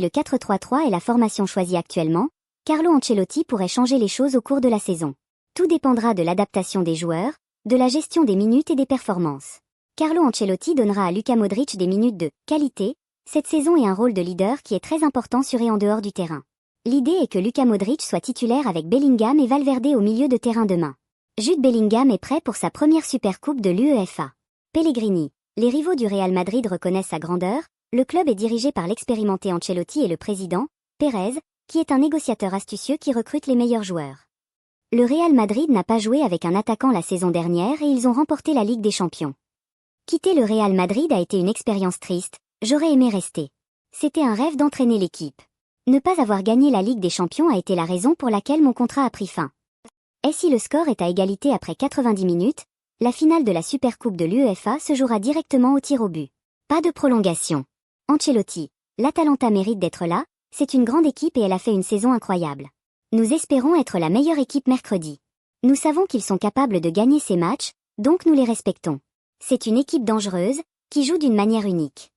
Le 4-3-3 est la formation choisie actuellement. Carlo Ancelotti pourrait changer les choses au cours de la saison. Tout dépendra de l'adaptation des joueurs, de la gestion des minutes et des performances. Carlo Ancelotti donnera à Luka Modric des minutes de qualité cette saison et un rôle de leader qui est très important sur et en dehors du terrain. L'idée est que Luka Modric soit titulaire avec Bellingham et Valverde au milieu de terrain demain. Jude Bellingham est prêt pour sa première Supercoupe de l'UEFA. Pellegrini. Les rivaux du Real Madrid reconnaissent sa grandeur. Le club est dirigé par l'expérimenté Ancelotti et le président, Pérez, qui est un négociateur astucieux qui recrute les meilleurs joueurs. Le Real Madrid n'a pas joué avec un attaquant la saison dernière et ils ont remporté la Ligue des Champions. Quitter le Real Madrid a été une expérience triste, j'aurais aimé rester. C'était un rêve d'entraîner l'équipe. Ne pas avoir gagné la Ligue des Champions a été la raison pour laquelle mon contrat a pris fin. Et si le score est à égalité après 90 minutes, la finale de la Supercoupe de l'UEFA se jouera directement au tir au but. Pas de prolongation. Ancelotti. L'Atalanta mérite d'être là, c'est une grande équipe et elle a fait une saison incroyable. Nous espérons être la meilleure équipe mercredi. Nous savons qu'ils sont capables de gagner ces matchs, donc nous les respectons. C'est une équipe dangereuse, qui joue d'une manière unique.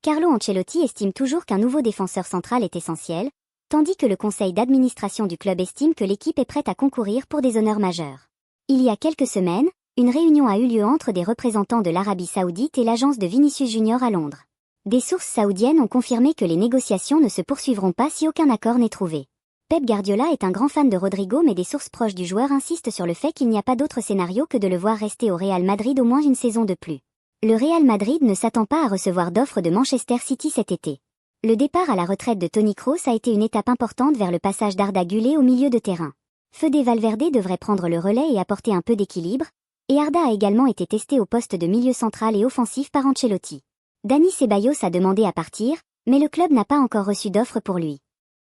Carlo Ancelotti estime toujours qu'un nouveau défenseur central est essentiel, tandis que le conseil d'administration du club estime que l'équipe est prête à concourir pour des honneurs majeurs. Il y a quelques semaines, une réunion a eu lieu entre des représentants de l'Arabie Saoudite et l'agence de Vinicius Junior à Londres. Des sources saoudiennes ont confirmé que les négociations ne se poursuivront pas si aucun accord n'est trouvé. Pep Guardiola est un grand fan de Rodrigo mais des sources proches du joueur insistent sur le fait qu'il n'y a pas d'autre scénario que de le voir rester au Real Madrid au moins une saison de plus. Le Real Madrid ne s'attend pas à recevoir d'offres de Manchester City cet été. Le départ à la retraite de Toni Kroos a été une étape importante vers le passage d'Arda Güler au milieu de terrain. Fede Valverde devrait prendre le relais et apporter un peu d'équilibre, et Arda a également été testé au poste de milieu central et offensif par Ancelotti. Dani Ceballos a demandé à partir, mais le club n'a pas encore reçu d'offre pour lui.